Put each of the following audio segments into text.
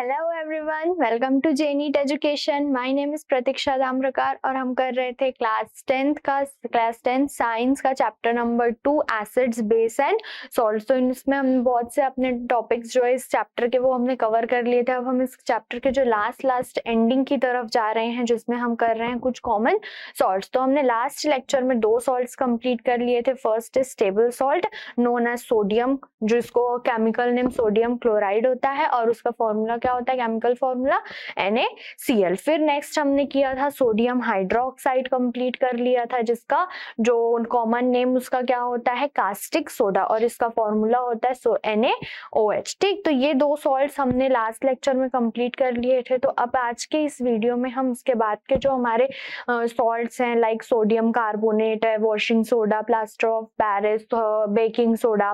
Hello everyone, welcome to जेनीट education. My name is Pratiksha Damarkar और हम कर रहे थे क्लास 10 साइंस का chapter number 2 acids base and salts. तो इसमें हम बहुत से अपने टॉपिक्स जो है इस चैप्टर के वो हमने कवर कर लिए थे। अब हम इस चैप्टर के जो लास्ट एंडिंग की तरफ जा रहे हैं, जिसमें हम कर रहे हैं कुछ कॉमन सॉल्ट्स। तो हमने लास्ट लेक्चर में 2 सॉल्ट्स कंप्लीट कर लिए थे। First is stable salt known as sodium, जिसको केमिकल नेम सोडियम क्लोराइड होता है और उसका फॉर्मूला क्या होता है, केमिकल फॉर्मूला NaCl। फिर नेक्स्ट हमने किया था सोडियम हाइड्रोक्साइड कंप्लीट कर लिया था, जिसका जो कॉमन नेम उसका क्या होता है, कास्टिक सोडा, और इसका फॉर्मूला होता है NaOH। ठीक, तो ये 2 सॉल्ट्स हमने लास्ट लेक्चर में कंप्लीट कर लिए थे। तो अब आज के इस वीडियो में हम उसके बाद के जो हमारे सॉल्ट्स हैं, लाइक सोडियम कार्बोनेट है, washing soda, plaster of Paris, baking soda,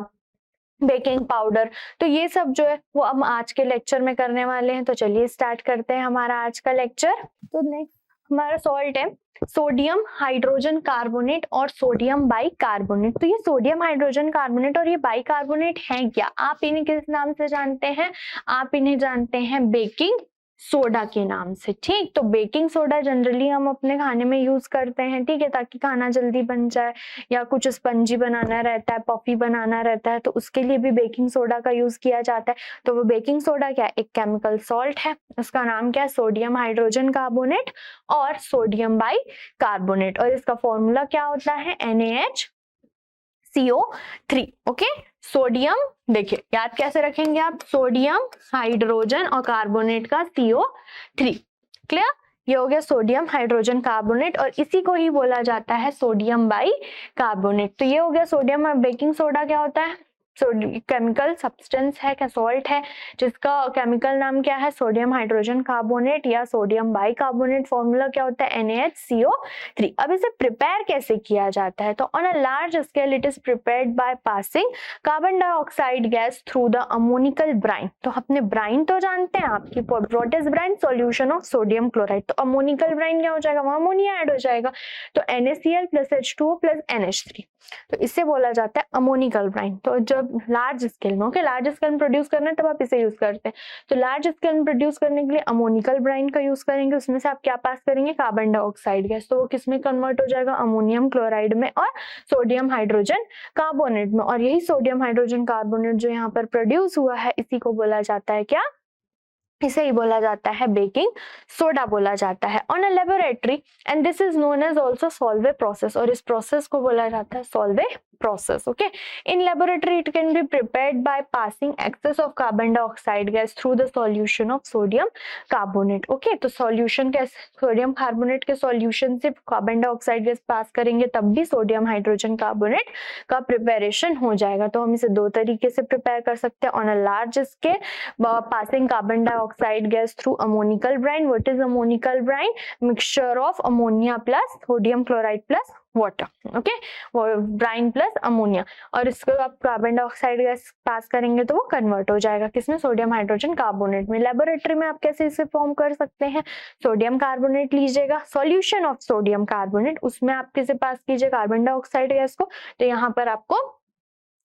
baking powder, तो ये सब जो है वो हम आज के लेक्चर में करने वाले हैं। तो चलिए स्टार्ट करते हैं हमारा आज का लेक्चर। तो नेक्स्ट हमारा सॉल्ट है सोडियम हाइड्रोजन कार्बोनेट और सोडियम बाइकार्बोनेट। तो ये सोडियम हाइड्रोजन कार्बोनेट और ये बाइकार्बोनेट है क्या, आप इन्हें किस नाम से जानते हैं? आप इन्हें जानते हैं बेकिंग सोडा के नाम से। ठीक, तो बेकिंग सोडा जनरली हम अपने खाने में यूज करते हैं, ठीक है, ताकि खाना जल्दी बन जाए, या कुछ स्पंजी बनाना रहता है, पफी बनाना रहता है, तो उसके लिए भी बेकिंग सोडा का यूज किया जाता है। तो वो बेकिंग सोडा क्या है, एक केमिकल सॉल्ट है, उसका नाम क्या है, सोडियम हाइड्रोजन कार्बोनेट और सोडियम बाइकार्बोनेट, और इसका फॉर्मूला क्या होता है, NaHCO3। ओके, सोडियम, देखिए याद कैसे रखेंगे आप, सोडियम हाइड्रोजन और कार्बोनेट का CO3। क्लियर, ये हो गया सोडियम हाइड्रोजन कार्बोनेट, और इसी को ही बोला जाता है सोडियम बाइकार्बोनेट। तो ये हो गया सोडियम। और बेकिंग सोडा क्या होता है, केमिकल सब्सटेंस है, क्या सॉल्ट है, जिसका केमिकल नाम क्या है, सोडियम हाइड्रोजन कार्बोनेट या सोडियम बाइकार्बोनेट। फॉर्मूला क्या होता है, NaHCO3। अब इसे प्रिपेयर कैसे किया जाता है, तो on a large scale it is prepared by passing carbon dioxide gas through the ammoniacal brine. तो अपने ब्राइन तो जानते हैं आपकी, what is brine, solution of sodium chloride. तो अमोनिकल ब्राइन क्या हो जाएगा, वहां अमोनिया ऐड हो जाएगा, तो NaCl + H2O + NH3। तो इससे बोला जाता है अमोनिकल ब्राइन। तो जब लार्ज स्केल में, ओके, लार्ज स्केल में प्रोड्यूस करना है तब आप इसे यूज करते हैं। तो लार्ज स्केल में प्रोड्यूस करने के लिए अमोनिकल ब्राइन का यूज करेंगे, उसमें से आप क्या पास करेंगे, कार्बन डाइऑक्साइड गैस। तो वो किसमें कन्वर्ट हो जाएगा, अमोनियम क्लोराइड में और सोडियम हाइड्रोजन कार्बोनेट में। और यही सोडियम हाइड्रोजन कार्बोनेट जो यहाँ पर प्रोड्यूस हुआ है, इसी को बोला जाता है क्या, इसे ही बोला जाता है बेकिंग सोडा बोला जाता है on a laboratory, and this is known as also Solvay process, और इस प्रोसेस को बोला जाता है Solvay process. Okay, in laboratory it can be prepared by passing excess of carbon dioxide gas through the solution of sodium carbonate. Okay, तो solution के sodium carbonate के solution से कार्बन डाइऑक्साइड गैस पास करेंगे, तब भी sodium hydrogen carbonate का preparation हो जाएगा। तो हम इसे 2 तरीके से प्रिपेयर कर सकते हैं, on a large scale passing carbon dioxide gas through ammoniacal brine. What is ammoniacal brine, mixture of ammonia plus sodium chloride plus water, okay, brine plus ammonia, और इसको आप कार्बन डाइऑक्साइड गैस पास करेंगे तो वो convert हो जाएगा किसमें, sodium hydrogen carbonate में। लेबोरेटरी में आप कैसे इसे फॉर्म कर सकते हैं, सोडियम कार्बोनेट लीजिएगा, सॉल्यूशन ऑफ सोडियम कार्बोनेट, उसमें आप किसे पास कीजिए, कार्बन डाइऑक्साइड गैस को, तो यहाँ पर आपको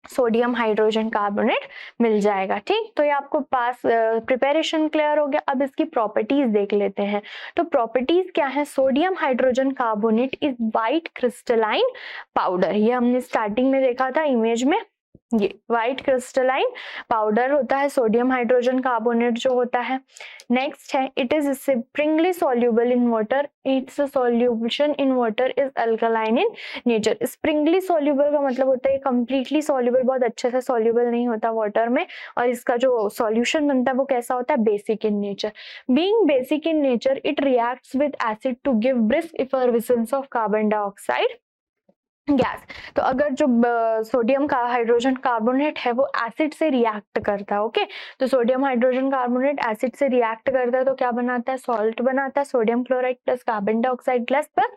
सोडियम हाइड्रोजन कार्बोनेट मिल जाएगा। ठीक, तो ये आपको पास प्रिपरेशन क्लियर हो गया। अब इसकी प्रॉपर्टीज देख लेते हैं। तो प्रॉपर्टीज क्या है, sodium hydrogen carbonate is white crystalline powder. ये हमने स्टार्टिंग में देखा था इमेज में, ये व्हाइट क्रिस्टलाइन पाउडर होता है सोडियम हाइड्रोजन कार्बोनेट जो होता है। नेक्स्ट है, it is Sprüngli soluble in water, it's solution in water is alkaline in nature. Sprüngli soluble का मतलब होता है कंप्लीटली सॉल्युबल, बहुत अच्छे से सॉल्युबल नहीं होता वाटर में, और इसका जो सॉल्यूशन बनता है वो कैसा होता है, basic in nature. Being basic in nature it reacts with acid to give brisk effervescence of carbon dioxide gas. तो अगर जो सोडियम का हाइड्रोजन कार्बोनेट है वो एसिड से रिएक्ट करता है, ओके, तो सोडियम हाइड्रोजन कार्बोनेट एसिड से रिएक्ट करता है तो क्या बनाता है, सॉल्ट बनाता है, sodium chloride plus carbon dioxide gas plus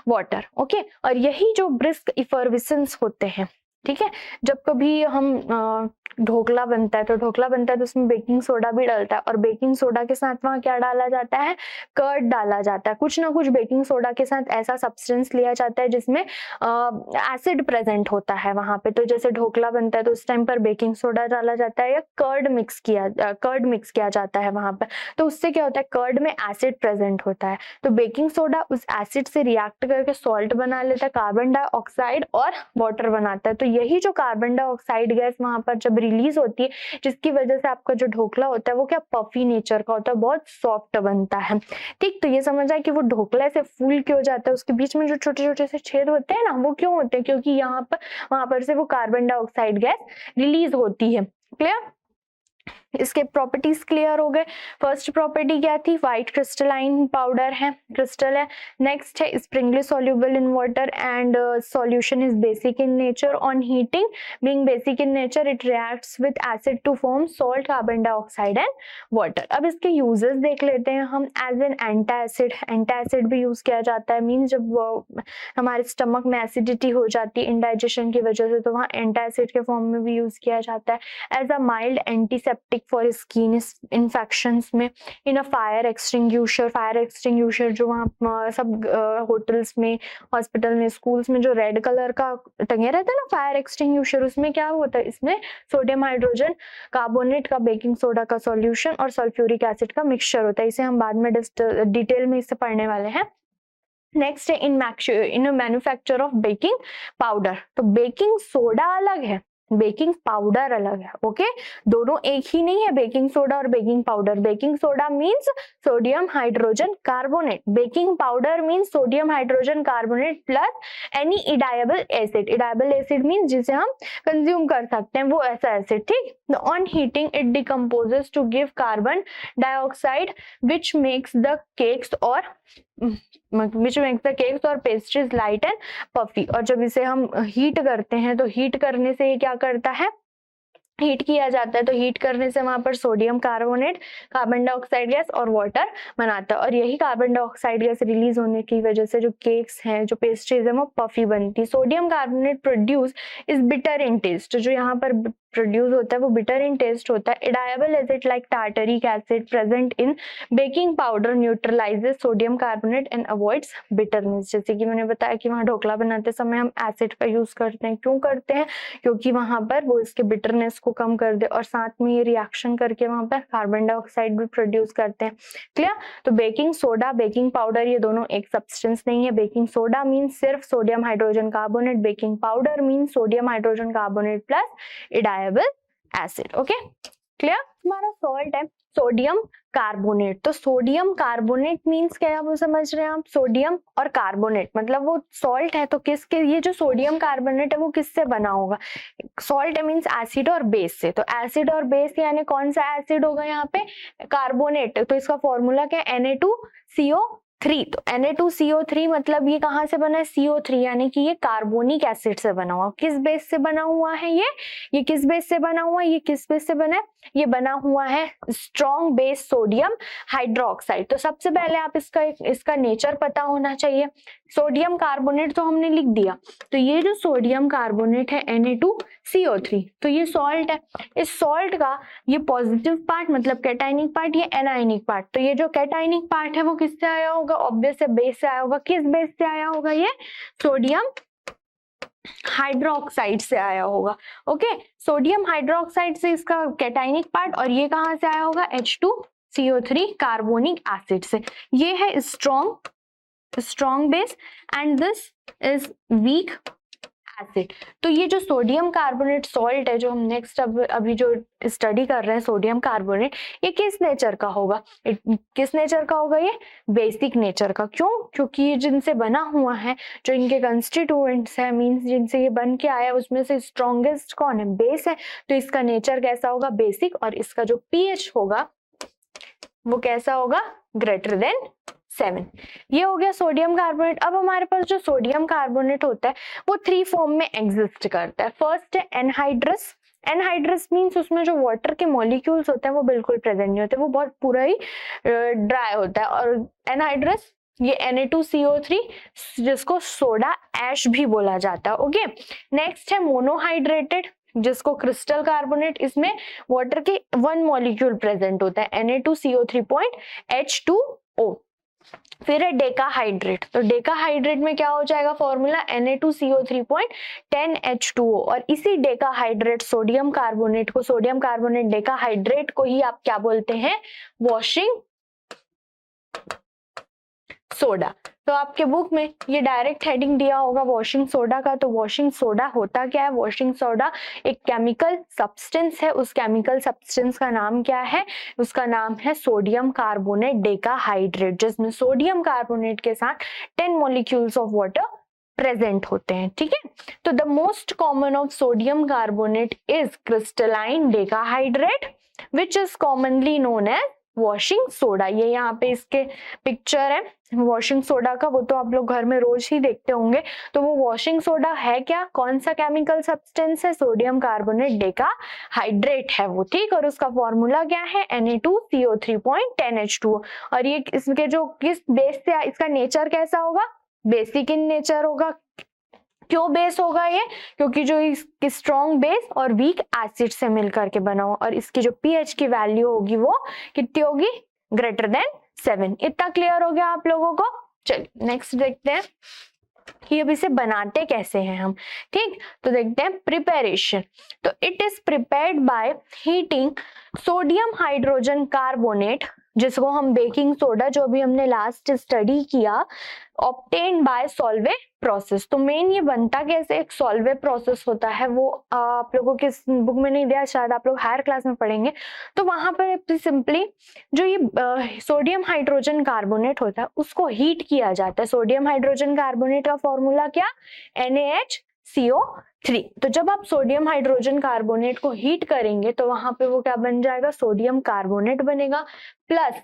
water, okay. और यही जो ब्रिस्क इफर्विसेंस होते हैं, ठीक है। जब कभी हम ढोकला बनता है तो उसमें बेकिंग सोडा भी डलता है और बेकिंग सोडा के साथ वहाँ क्या डाला जाता है, कर्ड डाला जाता है। कुछ ना कुछ बेकिंग सोडा के साथ ऐसा सब्सटेंस लिया जाता है जिसमें एसिड प्रेजेंट होता है वहां पे। तो जैसे ढोकला बनता है तो उस टाइम पर बेकिंग सोडा डाला जाता है या कर्ड मिक्स किया जाता है वहां पर। तो उससे क्या होता है, कर्ड में एसिड प्रेजेंट होता है, तो बेकिंग सोडा उस एसिड से रिएक्ट करके सॉल्ट बना लेता है, कार्बन डाइऑक्साइड और वाटर बनाता है। तो यही जो कार्बन डाइऑक्साइड गैस वहां पर जब रिलीज होती है, जिसकी वजह से आपका जो ढोकला होता है वो क्या पफी नेचर का होता है, बहुत सॉफ्ट बनता है। ठीक, तो ये समझ आए कि वो ढोकला से फूल क्यों जाता है, उसके बीच में जो छोटे छोटे से छेद होते हैं ना, वो क्यों होते हैं, क्योंकि यहाँ पर वहां पर से वो कार्बन डाइऑक्साइड गैस रिलीज होती है। क्लियर, इसके प्रॉपर्टीज क्लियर हो गए। फर्स्ट प्रॉपर्टी क्या थी, व्हाइट क्रिस्टलाइन पाउडर है, क्रिस्टल है। नेक्स्ट है sparingly soluble in water and solution is basic in nature. On heating being basic in nature it reacts with acid to form salt, carbon dioxide and water. अब इसके uses देख लेते हैं हम। As an antacid भी use किया जाता है। मीन्स जब हमारे स्टमक में एसिडिटी हो जाती है इंडाइजेशन की वजह से, तो वहाँ एंटासिड के फॉर्म में भी यूज किया जाता है। As a mild antiseptic for skin infections में। इन अ फायर एक्सटिंग्विशर जो वहाँ सब होटल्स में, हॉस्पिटल में, स्कूल्स में जो रेड कलर का टंगे रहता है ना फायर एक्सटिंग्विशर, उसमें क्या होता है, इसमें सोडियम हाइड्रोजन कार्बोनेट का, बेकिंग सोडा का सॉल्यूशन और सल्फ्यूरिक एसिड का मिक्सचर होता है। इसे हम बाद में डिटेल में इसे पढ़ने वाले हैं। नेक्स्ट है इन मैन्युफैक्चर ऑफ बेकिंग पाउडर। तो बेकिंग सोडा अलग है, बेकिंग पाउडर अलग है। ओके, दोनों एक ही नहीं है, बेकिंग सोडा और baking powder. Baking soda means sodium hydrogen carbonate, baking powder means sodium hydrogen carbonate plus any edible acid. Edible acid means जिसे हम कंज्यूम कर सकते हैं, वो ऐसा एसिड। ठीक, on heating it decomposes to give carbon dioxide which makes the cakes और pastries light and puffy. और जब इसे हम हीट करते हैं तो हीट करने से ये क्या करता है, हीट किया जाता है, तो हीट करने से वहां पर sodium carbonate, carbon dioxide gas और वाटर बनाता है। और यही कार्बन डाइऑक्साइड गैस रिलीज होने की वजह से जो केक्स हैं, जो पेस्ट्रीज है, वो पफी बनती है। Sodium carbonate produce is bitter in taste. जो यहाँ पर प्रोड्यूस होता है वो बिटर इन टेस्ट होता है। Edible acid like tartaric acid present in baking powder neutralises sodium carbonate and avoids bitterness. जैसे कि मैंने बताया कि वहाँ ढोकला बनाते समय हम एसिड का यूज करते हैं। क्यों करते हैं, क्योंकि वहां पर वो इसके बिटरनेस को कम कर दे और साथ में ये रिएक्शन करके वहां पर कार्बन डाइऑक्साइड भी प्रोड्यूस करते हैं। क्लियर, तो बेकिंग सोडा, बेकिंग पाउडर ये दोनों एक सब्सटेंस नहीं है। बेकिंग सोडा मीन्स सिर्फ sodium hydrogen carbonate, baking powder means sodium hydrogen carbonate plus edible acid. Okay, clear. हमारा सॉल्ट है सोडियम कार्बोनेट। तो सोडियम कार्बोनेट मीन्स क्या है, वो समझ रहे हैं आप, सोडियम और कार्बोनेट मतलब वो सॉल्ट है। तो किसके, ये जो सोडियम कार्बोनेट है वो किससे बना होगा, सॉल्ट मीन्स एसिड और बेस से। तो एसिड और बेस यानी कौन सा एसिड होगा यहाँ पे, कार्बोनेट। तो इसका फॉर्मूला क्या है, Na2CO3। तो Na2CO3 मतलब ये कहाँ से बना है, CO3, यानी कि ये कार्बोनिक एसिड से बना हुआ। किस बेस से बना हुआ है ये किस बेस से बना हुआ है, ये किस बेस से बना है, ये बना हुआ है स्ट्रॉन्ग बेस सोडियम हाइड्रोक्साइड। तो सबसे पहले आप इसका नेचर पता होना चाहिए। सोडियम कार्बोनेट तो हमने लिख दिया, तो ये जो सोडियम कार्बोनेट है Na2CO3, तो ये सॉल्ट है। इस सॉल्ट का ये पॉजिटिव पार्ट मतलब कैटाइनिक पार्ट, ये एनाइनिक पार्ट। तो ये जो कैटाइनिक पार्ट है वो किससे आया होगा, ऑब्वियस है बेस से आया होगा। किस बेस से आया होगा, ये सोडियम हाइड्रोक्साइड से आया होगा। ओके, सोडियम हाइड्रोक्साइड से इसका कैटाइनिक पार्ट, और ये कहां से आया होगा, H2CO3 कार्बोनिक एसिड से। ये है strong base and this is weak acid. तो ये जो सोडियम कार्बोनेट सॉल्ट है, जो हम नेक्स्ट अभी जो स्टडी कर रहे हैं सोडियम कार्बोनेट, ये किस नेचर का होगा, किस नेचर का होगा, ये बेसिक नेचर का। क्यों, क्योंकि ये जिनसे बना हुआ है, जो इनके कंस्टिट्यूएंट्स है, मींस जिनसे ये बन के आया, उसमें से स्ट्रॉन्गेस्ट कौन है, बेस है। तो इसका नेचर कैसा होगा, बेसिक, और इसका जो पीएच होगा वो कैसा होगा, ग्रेटर देन 7। ये हो गया सोडियम कार्बोनेट। अब हमारे पास जो सोडियम कार्बोनेट होता है वो 3 फॉर्म में एग्जिस्ट करता है। फर्स्ट है एनहाइड्रस। एनहाइड्रस मीन्स उसमें जो वाटर के मॉलिक्यूल्स होते हैं वो बिल्कुल प्रेजेंट नहीं होते, वो बहुत पूरा ही ड्राई होता है। और एनहाइड्रस ये Na2CO3 जिसको सोडा ऐश भी बोला जाता है। ओके, नेक्स्ट है मोनोहाइड्रेटेड जिसको क्रिस्टल कार्बोनेट, इसमें वाटर के 1 मॉलिक्यूल प्रेजेंट होता है Na2CO3.H2O। फिर है डेकाहाइड्रेट, तो डेकाहाइड्रेट में क्या हो जाएगा फॉर्मूला Na2CO3.10H2O, और इसी डेकाहाइड्रेट सोडियम कार्बोनेट को, सोडियम कार्बोनेट डेकाहाइड्रेट को ही आप क्या बोलते हैं, वॉशिंग सोडा। तो आपके बुक में ये डायरेक्ट हेडिंग दिया होगा वॉशिंग सोडा का, तो वॉशिंग सोडा होता क्या है, वॉशिंग सोडा एक केमिकल सब्सटेंस है, उस केमिकल सब्सटेंस का नाम क्या है, उसका नाम है सोडियम कार्बोनेट डेकाहाइड्रेट, जिसमें सोडियम कार्बोनेट के साथ 10 मॉलिक्यूल्स ऑफ वाटर प्रेजेंट होते हैं। ठीक है, तो the most common of sodium carbonate is crystalline decahydrate which is commonly known as washing soda. ये यहाँ पे इसके पिक्चर है वॉशिंग सोडा का, वो तो आप लोग घर में रोज ही देखते होंगे। तो वो वॉशिंग सोडा है क्या, कौन सा केमिकल सब्सटेंस है, सोडियम कार्बोनेट डेकाहाइड्रेट है वो। ठीक, और उसका फॉर्मूला क्या है Na2CO3.10H2O। और ये इसके जो किस बेस से, इसका नेचर कैसा होगा, बेसिक इन नेचर होगा। क्यों बेस होगा ये, क्योंकि जो इसकी स्ट्रॉन्ग बेस और वीक एसिड से मिलकर के बना हुआ, और इसकी जो पीएच की वैल्यू होगी वो कितनी होगी, ग्रेटर देन 7। इतना क्लियर हो गया आप लोगों को। चलिए नेक्स्ट देखते हैं कि अब इसे बनाते कैसे हैं हम। ठीक, तो देखते हैं प्रिपरेशन। तो it is prepared by heating sodium hydrogen carbonate, जिसको हम बेकिंग सोडा, जो अभी हमने लास्ट स्टडी किया, ऑब्टेन्ड बाय सॉल्वे प्रोसेस। तो मेन ये बनता कैसे, एक सॉल्वे प्रोसेस होता है, वो आप लोगों के बुक में नहीं दिया, शायद आप लोग हायर क्लास में पढ़ेंगे। तो वहां पर सिंपली जो ये सोडियम हाइड्रोजन कार्बोनेट होता है उसको हीट किया जाता है। सोडियम हाइड्रोजन कार्बोनेट का फॉर्मूला क्या, NaHCO3। तो जब आप सोडियम हाइड्रोजन कार्बोनेट को हीट करेंगे तो वहां पे वो क्या बन जाएगा, सोडियम कार्बोनेट बनेगा, plus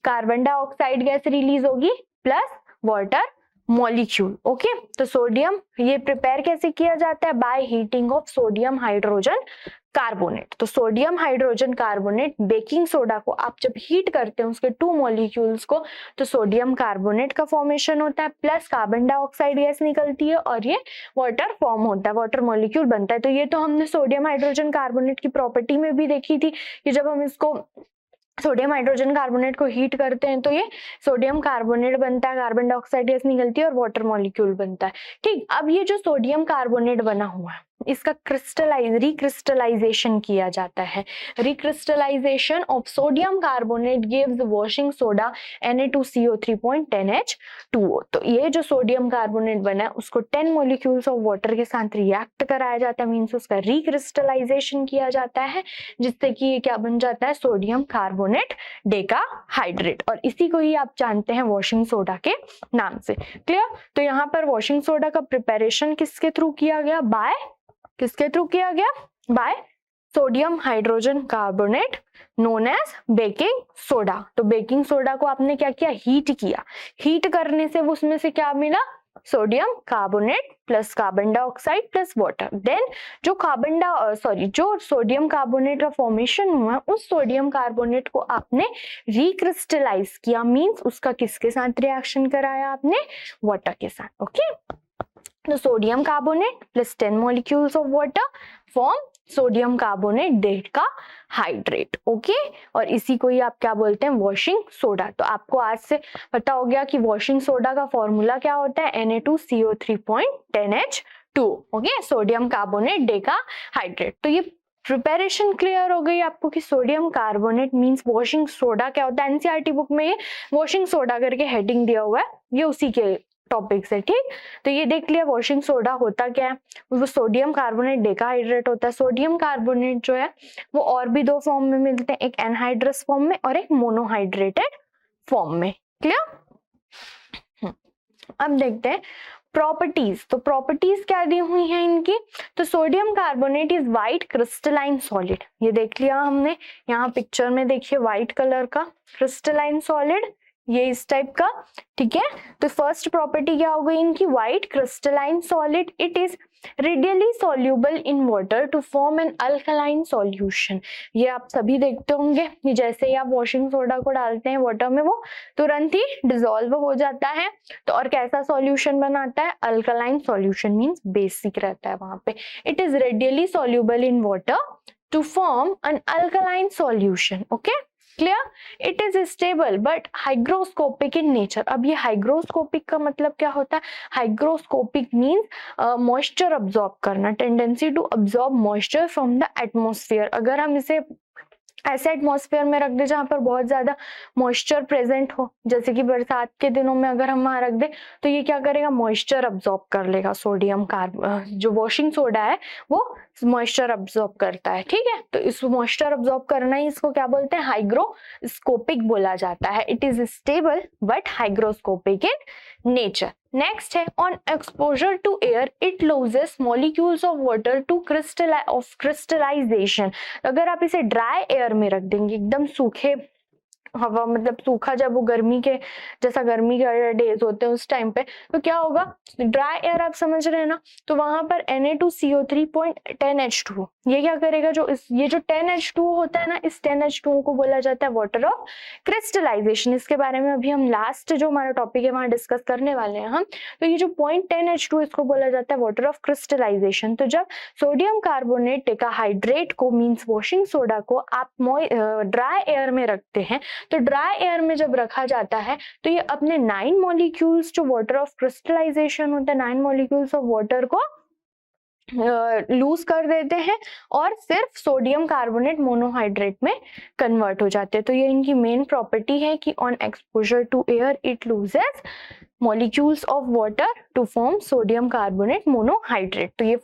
carbon dioxide gas release होगी, प्लस वाटर मॉलिक्यूल। ओके, तो सोडियम ये प्रिपेयर कैसे किया जाता है, by heating of sodium hydrogen carbonate. तो sodium hydrogen carbonate baking soda को आप जब हीट करते हैं उसके 2 मॉलिक्यूल्स को, तो सोडियम कार्बोनेट का फॉर्मेशन होता है, प्लस कार्बन डाइऑक्साइड गैस निकलती है और ये वाटर फॉर्म होता है, वाटर मॉलिक्यूल बनता है। तो ये तो हमने सोडियम हाइड्रोजन कार्बोनेट की प्रॉपर्टी में भी देखी थी कि जब हम इसको सोडियम हाइड्रोजन कार्बोनेट को हीट करते हैं तो ये सोडियम कार्बोनेट बनता है, कार्बन डाइऑक्साइड गैस निकलती है और वाटर मॉलिक्यूल बनता है। ठीक, अब ये जो सोडियम कार्बोनेट बना हुआ है इसका रिक्रिस्टलाइजेशन किया जाता है। Recrystallisation of sodium carbonate gives washing soda Na2CO3.10H2O। तो ये जो सोडियम कार्बोनेट बना है उसको 10 मॉलिक्यूल्स ऑफ वाटर के साथ रिएक्ट कराया जाता है, मींस उसका रिक्रिस्टलाइजेशन किया जाता है, जिससे कि ये क्या बन जाता है, सोडियम कार्बोनेट डेकाहाइड्रेट, और इसी को ही आप जानते हैं वॉशिंग सोडा के नाम से। क्लियर, तो यहाँ पर वॉशिंग सोडा का प्रिपरेशन किसके थ्रू किया गया, किसके थ्रू किया गया, by sodium hydrogen carbonate known as baking soda. तो बेकिंग सोडा को आपने क्या किया, हीट किया, हीट करने से उसमें से क्या मिला, sodium carbonate plus carbon dioxide plus water. Then जो जो सोडियम कार्बोनेट का फॉर्मेशन हुआ उस सोडियम कार्बोनेट को आपने रिक्रिस्टलाइज किया, मींस उसका किसके साथ रिएक्शन कराया आपने, वाटर के साथ। ओके, तो sodium carbonate plus 10 molecules of water form sodium carbonate decahydrate. Okay, और इसी को ही आप क्या बोलते हैं, वॉशिंग सोडा। तो आपको आज से पता हो गया कि वॉशिंग सोडा का फॉर्मूला क्या होता है, Na2CO3.10H2। Okay, sodium carbonate decahydrate. तो ये प्रिपरेशन क्लियर हो गई आपको कि sodium carbonate means washing soda क्या होता है। एनसीईआरटी बुक में ये वॉशिंग सोडा करके हेडिंग दिया हुआ है, ये उसी के टॉपिक से। ठीक, तो ये देख लिया वॉशिंग सोडा होता क्या है, वो सोडियम कार्बोनेट डेकाहाइड्रेट होता है। सोडियम कार्बोनेट जो है वो और भी 2 फॉर्म में मिलते हैं, एक एनहाइड्रस फॉर्म में और एक मोनोहाइड्रेटेड फॉर्म में। क्लियर, अब देखते हैं प्रॉपर्टीज। तो प्रॉपर्टीज क्या दी हुई है इनकी, तो sodium carbonate is white crystalline solid, ये देख लिया हमने, यहाँ पिक्चर में देखिए व्हाइट कलर का क्रिस्टलाइन सॉलिड, ये इस टाइप का। ठीक है, तो फर्स्ट प्रॉपर्टी क्या हो गई इनकी, white crystalline solid, it is readily soluble in water to form an alkaline solution. ये आप सभी देखते होंगे कि जैसे ही आप वॉशिंग सोडा को डालते हैं वाटर में वो तुरंत ही डिसॉल्व हो जाता है। तो और कैसा सॉल्यूशन बनाता है? अल्कलाइन सॉल्यूशन मींस बेसिक रहता है वहां पे। It is readily soluble in water to form an alkaline solution. Okay, clear? It is stable but hygroscopic in nature. अब ये हाइग्रोस्कोपिक का मतलब क्या होता है? हाइग्रोस्कोपिक मीन्स मॉइस्चर अब्सॉर्ब करना, tendency to absorb moisture from the atmosphere. अगर हम इसे ऐसे एटमॉस्फेयर में रख दे जहां पर बहुत ज्यादा मॉइस्चर प्रेजेंट हो, जैसे कि बरसात के दिनों में अगर हम वहां रख दे तो ये क्या करेगा? मॉइस्चर अब्सॉर्ब कर लेगा। सोडियम जो वॉशिंग सोडा है वो मॉइस्चर अब्सॉर्ब करता है, ठीक है? तो इस मॉइस्चर अब्सॉर्ब करना ही इसको क्या बोलते हैं? हाइग्रोस्कोपिक बोला जाता है। It is stable but hygroscopic in nature. Next है on exposure to air it loses molecules of water to crystallisation. अगर आप इसे ड्राई एयर में रख देंगे, एकदम सूखे हवा, मतलब सूखा, जब वो गर्मी के जैसा गर्मी के डेज होते हैं उस टाइम पे, तो क्या होगा? ड्राई एयर आप समझ रहे हैं ना, तो वहां पर Na2CO3.10H2 ये क्या करेगा? ये जो 10H2 होता है ना, इस 10H2 को बोला जाता है वाटर ऑफ क्रिस्टलाइजेशन। इसके बारे में अभी हम लास्ट जो हमारा टॉपिक है वहां डिस्कस करने वाले हैं हम। तो ये जो 0.10H2 इसको बोला जाता है वाटर ऑफ क्रिस्टलाइजेशन। तो जब सोडियम कार्बोनेट टेट्राहाइड्रेट को मींस वॉशिंग सोडा को आप ड्राई एयर में रखते हैं, तो ड्राई एयर में जब रखा जाता है तो ये अपने 9 मॉलिक्यूल्स जो वाटर ऑफ क्रिस्टलाइजेशन होता है, 9 मॉलिक्यूल्स ऑफ वाटर को लूज कर देते हैं और सिर्फ सोडियम कार्बोनेट मोनोहाइड्रेट में कन्वर्ट हो जाते हैं। तो ये इनकी मेन प्रॉपर्टी है कि on exposure to air it loses molecules of water to form sodium carbonate monohydrate. तो ये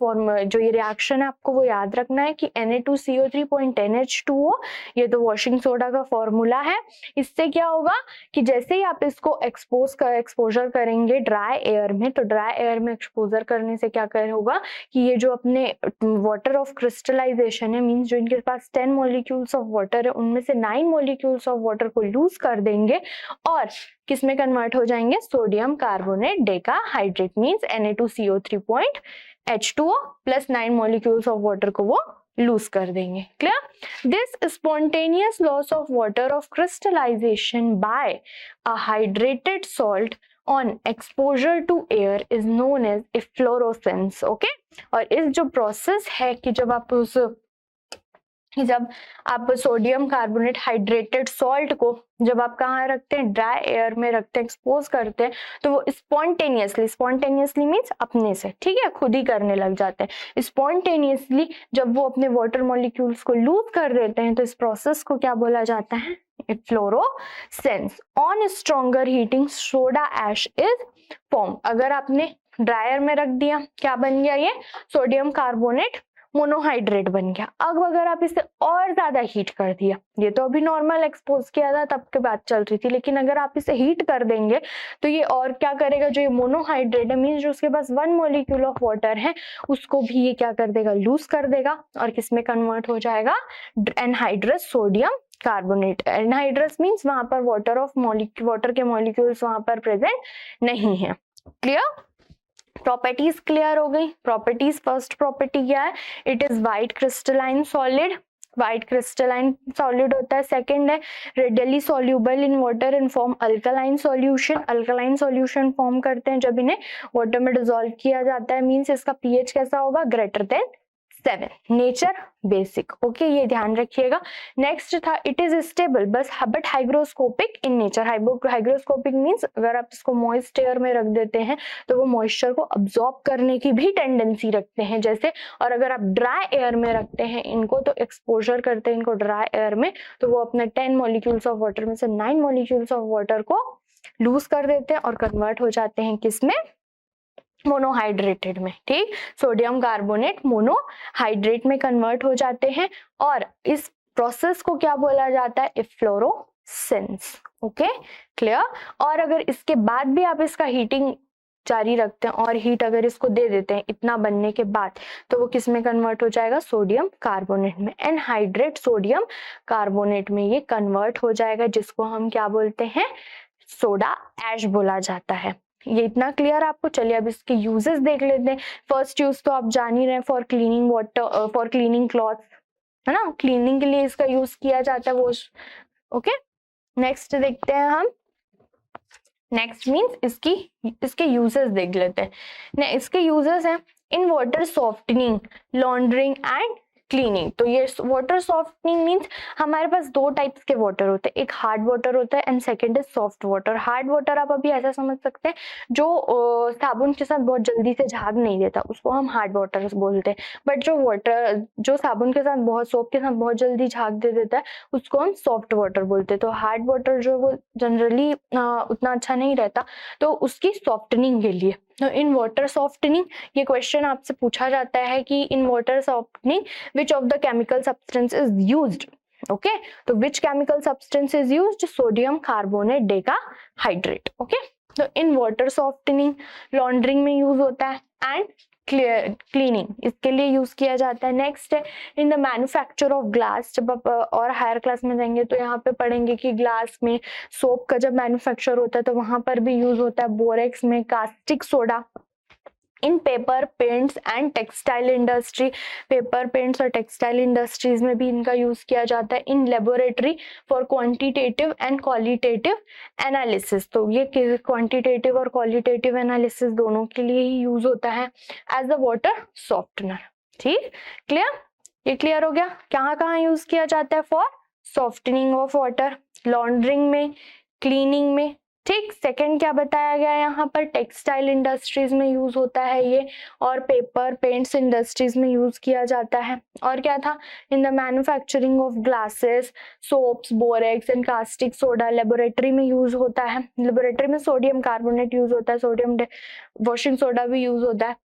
जो ये रिएक्शन है आपको वो याद रखना है कि Na2CO3.10H2O ये तो वॉशिंग सोडा का फॉर्मूला है। इससे क्या होगा कि जैसे ही आप इसको एक्सपोजर करेंगे ड्राई एयर में, तो ड्राई एयर में एक्सपोजर करने से क्या होगा कि ये जो अपने वाटर ऑफ क्रिस्टलाइजेशन है, मींस जो इनके पास 10 मॉलिक्यूल्स ऑफ वाटर है उनमें से 9 मॉलिक्यूल्स ऑफ वाटर को लूज कर देंगे और किस में कन्वर्ट हो जाएंगे? Sodium carbonate decahydrate means Na2CO3.H2O plus 9 molecules of water को वो लूज कर देंगे। Clear? This spontaneous loss of water of crystallisation by a hydrated salt on exposure to air is known as efflorescence. Okay, और इस जो process है कि जब आप सोडियम कार्बोनेट हाइड्रेटेड सॉल्ट को जब आप कहाँ रखते हैं? ड्राई एयर में रखते हैं, एक्सपोज करते हैं, तो वो स्पॉन्टेनियसली मीन्स अपने से, ठीक है, खुद ही करने लग जाते हैं। स्पॉन्टेनियसली जब वो अपने वाटर मॉलिक्यूल्स को लूज कर देते हैं तो इस प्रोसेस को क्या बोला जाता है? Efflorescence. On stronger heating soda ash is form. अगर आपने ड्रायर में रख दिया, क्या बन गया? ये सोडियम कार्बोनेट मोनोहाइड्रेट बन गया। अब अगर आप इसे और ज्यादा हीट कर दिया, ये तो अभी नॉर्मल एक्सपोज किया था तब के बात चल रही थी, लेकिन अगर आप इसे हीट कर देंगे तो ये और क्या करेगा? जो ये मोनोहाइड्रेट है मींस जो उसके पास 1 मॉलिक्यूल ऑफ वाटर है उसको भी ये क्या कर देगा? लूज कर देगा और किस में कन्वर्ट हो जाएगा? Anhydrous sodium carbonate. Anhydrous means वहां पर वाटर के मॉलिक्यूल्स वहां पर प्रेजेंट नहीं है। क्लियर? प्रॉपर्टीज क्लियर हो गई। प्रॉपर्टीज, फर्स्ट प्रॉपर्टी क्या है? It is white crystalline solid, white crystalline solid होता है। सेकंड है radially soluble in water in form alkaline solution. Alkaline solution form करते हैं जब इन्हें वाटर में डिसॉल्व किया जाता है, मींस इसका पीएच कैसा होगा? Greater than 7। Nature basic. Okay, ये ध्यान रखिएगा। नेक्स्ट था it is stable but hygroscopic in nature. Hygroscopic means अगर आप इसको मॉइस्ट एयर में रख देते हैं तो वो मॉइस्चर को अब्सॉर्ब करने की भी टेंडेंसी रखते हैं जैसे, और अगर आप ड्राई एयर में रखते हैं इनको, तो एक्सपोजर करते हैं इनको ड्राई एयर में, तो वो अपने 10 मॉलिक्यूल्स ऑफ वाटर में से 9 मॉलिक्यूल्स ऑफ वाटर को लूज कर देते हैं और कन्वर्ट हो जाते हैं किसमें? मोनोहाइड्रेटेड में। ठीक, सोडियम कार्बोनेट मोनोहाइड्रेट में कन्वर्ट हो जाते हैं और इस प्रोसेस को क्या बोला जाता है? इफ्लोरोसेंस। Okay, clear? और अगर इसके बाद भी आप इसका हीटिंग जारी रखते हैं और हीट अगर इसको दे देते हैं इतना बनने के बाद, तो वो किस में कन्वर्ट हो जाएगा? सोडियम कार्बोनेट में। एनहाइड्रेट सोडियम कार्बोनेट में ये कन्वर्ट हो जाएगा, जिसको हम क्या बोलते हैं? सोडा ऐश बोला जाता है। ये इतना क्लियर आपको? चलिए अब इसके यूजेस देख लेते हैं। फर्स्ट यूज तो आप जान ही रहे हैं, for cleaning water, for cleaning cloth, है ना, क्लीनिंग के लिए इसका यूज किया जाता है वो। ओके, नेक्स्ट देखते हैं हम। नेक्स्ट मीन्स इसके यूजेस देख लेते हैं। इसके यूजेस हैं in water softening, laundering and cleaning. तो ये वाटर सॉफ्टनिंग मीन्स हमारे पास दो टाइप्स के वाटर होते हैं, एक हार्ड वाटर होता है and second is soft water. Hard water आप अभी ऐसा समझ सकते हैं जो साबुन के साथ बहुत जल्दी से झाग नहीं देता, उसको हम हार्ड वाटर बोलते हैं। बट जो वाटर जो साबुन के साथ बहुत, सोप के साथ बहुत जल्दी झाग दे देता है, उसको हम सॉफ्ट वाटर बोलते हैं। तो हार्ड वाटर जो वो जनरली उतना अच्छा नहीं रहता, तो उसकी सॉफ्टनिंग के लिए। तो इन वाटर सॉफ्टनिंग ये क्वेश्चन आपसे पूछा जाता है कि in water softening which of the chemical substance is used? Okay, तो which chemical substance is used? Sodium carbonate decahydrate. Okay, तो in water softening, laundering में use होता है and क्लीनिंग इसके लिए यूज किया जाता है। नेक्स्ट है in the manufacture of glass. जब आप और हायर क्लास में जाएंगे तो यहाँ पे पढ़ेंगे कि ग्लास में सोप का जब मैन्युफैक्चर होता है तो वहां पर भी यूज होता है। बोरेक्स में caustic soda. In paper paints and textile industry, paper paints और टेक्सटाइल इंडस्ट्रीज में भी इनका यूज किया जाता है। In laboratory for quantitative and qualitative analysis, तो ये क्वांटिटेटिव और क्वालिटेटिव एनालिसिस दोनों के लिए ही यूज होता है एज अ वाटर सॉफ्टनर। ठीक, क्लियर? ये क्लियर हो गया कहाँ कहाँ यूज किया जाता है? For softening of water, laundering में, क्लीनिंग में। ठीक, सेकंड क्या बताया गया यहाँ पर? टेक्सटाइल इंडस्ट्रीज में यूज होता है ये, और पेपर पेंट्स इंडस्ट्रीज में यूज किया जाता है। और क्या था? In the manufacturing of glasses, soaps, borax and caustic soda. Laboratory में यूज होता है, लेबोरेटरी में सोडियम कार्बोनेट यूज होता है, सोडियम वॉशिंग सोडा भी यूज होता है।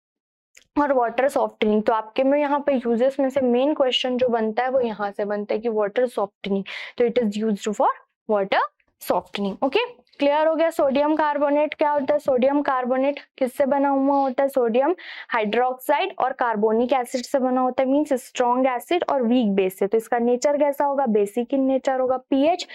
और वाटर सॉफ्टनिंग, तो आपके में यहाँ पे यूजेस में से मेन क्वेश्चन जो बनता है वो यहाँ से बनता है कि वाटर सॉफ्टनिंग, तो it is used for water softening. Okay, clear हो गया? सोडियम कार्बोनेट क्या होता है? सोडियम कार्बोनेट किससे बना हुआ होता है? सोडियम हाइड्रोक्साइड और कार्बोनिक एसिड से बना होता है, मींस स्ट्रॉन्ग एसिड और वीक बेस से। तो इसका नेचर कैसा होगा? बेसिक इन नेचर होगा, पीएच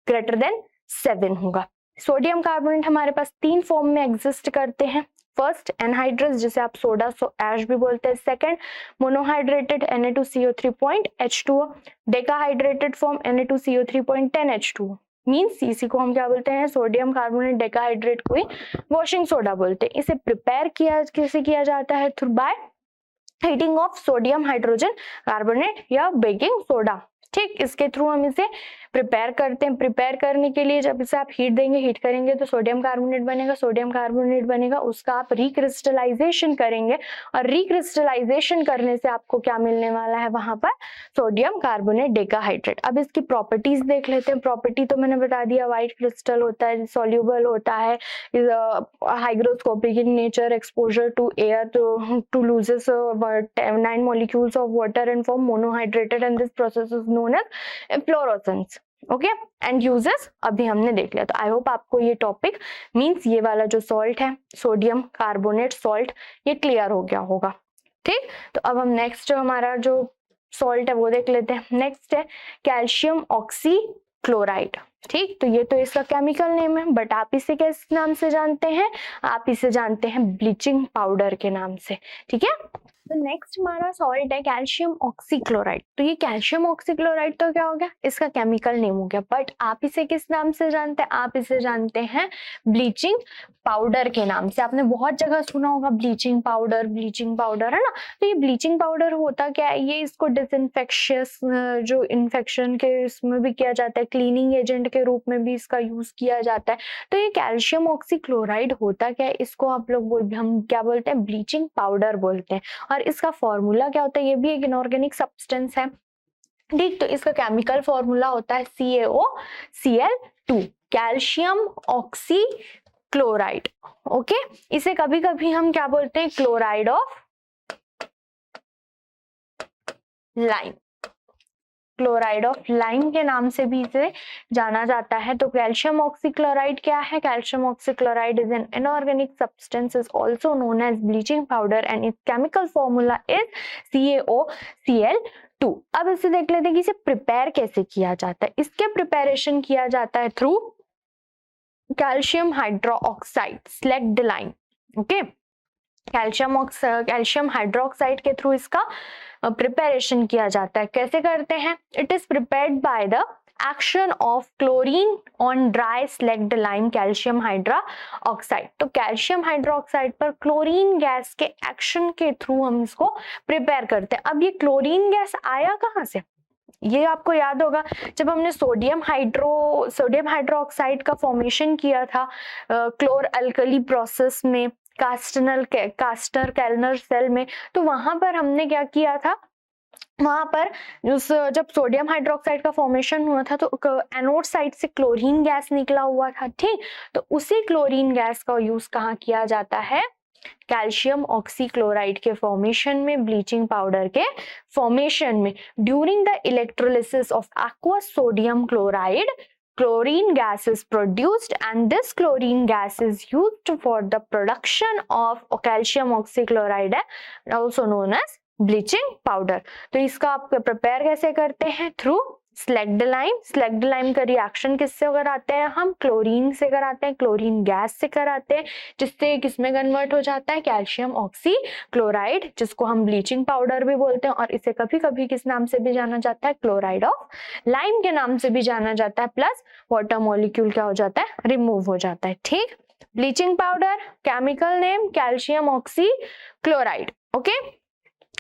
ग्रेटर देन 7 होगा। सोडियम कार्बोनेट हमारे पास 3 फॉर्म में एग्जिस्ट करते हैं। फर्स्ट एनहाइड्रस, जिसे आप सोडा ऐश भी बोलते हैं। Second monohydrated Na2CO3.H2O। Decahydrated form Na2CO3.10H2O। Means इसी को हम क्या बोलते हैं? सोडियम कार्बोनेट डेकाहाइड्रेट को ही वॉशिंग सोडा बोलते हैं। इसे प्रिपेयर कैसे किया जाता है? Through bye heating of sodium hydrogen carbonate या बेकिंग सोडा। ठीक, इसके थ्रू हम इसे प्रिपेयर करते हैं। प्रिपेयर करने के लिए जब इसे आप हीट देंगे, हीट करेंगे तो सोडियम कार्बोनेट बनेगा। सोडियम कार्बोनेट बनेगा, उसका आप रिक्रिस्टलाइजेशन करेंगे, और रिक्रिस्टलाइजेशन करने से आपको क्या मिलने वाला है? वहां पर सोडियम कार्बोनेट डेकाहाइड्रेट। अब इसकी प्रॉपर्टीज देख लेते हैं। प्रॉपर्टी तो मैंने बता दिया, व्हाइट क्रिस्टल होता है, सॉल्युबल होता है, hygroscopic in nature, exposure to air to loses 9 molecules of water and form monohydrated, and this process is known as efflorescence. Okay, and uses अभी हमने देख लिया। तो आई होप आपको ये टॉपिक मींस ये वाला जो सॉल्ट है, सोडियम कार्बोनेट सॉल्ट, ये क्लियर हो गया होगा। ठीक, तो अब हम नेक्स्ट हमारा जो सॉल्ट है वो देख लेते हैं। नेक्स्ट है कैल्शियम ऑक्सीक्लोराइड। ठीक, तो ये तो इसका केमिकल नेम है, बट आप इसे किस नाम से जानते हैं? आप इसे जानते हैं ब्लीचिंग पाउडर के नाम से। ठीक है, तो नेक्स्ट हमारा सॉल्ट है कैल्शियम ऑक्सीक्लोराइड। तो ये कैल्शियम ऑक्सीक्लोराइड तो क्या हो गया? इसका केमिकल नेम हो गया, बट आप इसे किस नाम से जानते हैं? आप इसे जानते हैं ब्लीचिंग पाउडर के नाम से। आपने बहुत जगह सुना होगा ब्लीचिंग पाउडर, है ना। तो ये ब्लीचिंग पाउडर होता क्या है? ये इसको डिसइंफेक्शियस जो इन्फेक्शन के इसमें भी किया जाता है, क्लीनिंग एजेंट के रूप में भी इसका यूज किया जाता है। तो ये कैल्शियम ऑक्सीक्लोराइड होता क्या है? इसको आप लोग हम क्या बोलते हैं? ब्लीचिंग पाउडर बोलते हैं। और इसका फॉर्मूला क्या होता है? ये भी एक इनऑर्गेनिक सब्सटेंस है। ठीक, तो इसका केमिकल फॉर्मूला होता है CaOCl2, कैल्शियम ऑक्सीक्लोराइड। ओके, इसे कभी कभी हम क्या बोलते हैं? Chloride of lime, chloride of lime के नाम से भी इसे जाना जाता है। तो कैल्शियम ऑक्सीक्लोराइड क्या है? Calcium oxychloride is an inorganic substance, is also known as bleaching powder, and its chemical formula is CaOCl2। अब इसे देख लेते हैं कि इसे प्रिपेयर कैसे किया जाता है। इसके प्रिपरेशन किया जाता है through calcium hydroxide slagged lime. Okay, calcium hydroxide के थ्रू इसका प्रिपरेशन किया जाता है। कैसे करते हैं? It is prepared by the action of chlorine on dry slaked lime calcium hydroxide. तो कैल्शियम हाइड्रोक्साइड पर क्लोरीन गैस के एक्शन के थ्रू हम इसको प्रिपेयर करते हैं। अब ये क्लोरीन गैस आया कहाँ से? ये आपको याद होगा जब हमने सोडियम हाइड्रोक्साइड का फॉर्मेशन किया था क्लोर अल्कली प्रोसेस में, कास्टर कैलनर सेल में, तो वहां पर हमने क्या किया था, वहां पर जब सोडियम हाइड्रोक्साइड का फॉर्मेशन हुआ था तो एनोड साइड से क्लोरीन गैस निकला हुआ था। ठीक, तो उसी क्लोरीन गैस का यूज कहाँ किया जाता है? कैल्शियम ऑक्सीक्लोराइड के फॉर्मेशन में, ब्लीचिंग पाउडर के फॉर्मेशन में। During the electrolysis of aqueous sodium chloride, chlorine gas is produced and this chlorine gas is used for the production of calcium oxychloride, also known as bleaching powder. तो इसका आप prepare कैसे करते हैं? Through slaked lime. Slagged lime का reaction किससे कराते हैं हम? क्लोरीन से कराते हैं, क्लोरीन गैस से कराते हैं, जिससे किसमें कन्वर्ट हो जाता है? कैल्शियम ऑक्सीक्लोराइड, जिसको हम ब्लीचिंग पाउडर भी बोलते हैं, और इसे कभी कभी किस नाम से भी जाना जाता है? क्लोराइड ऑफ लाइम के नाम से भी जाना जाता है। प्लस वाटर मॉलिक्यूल क्या हो जाता है? रिमूव हो जाता है। ठीक, bleaching powder, chemical name calcium oxychloride. Okay,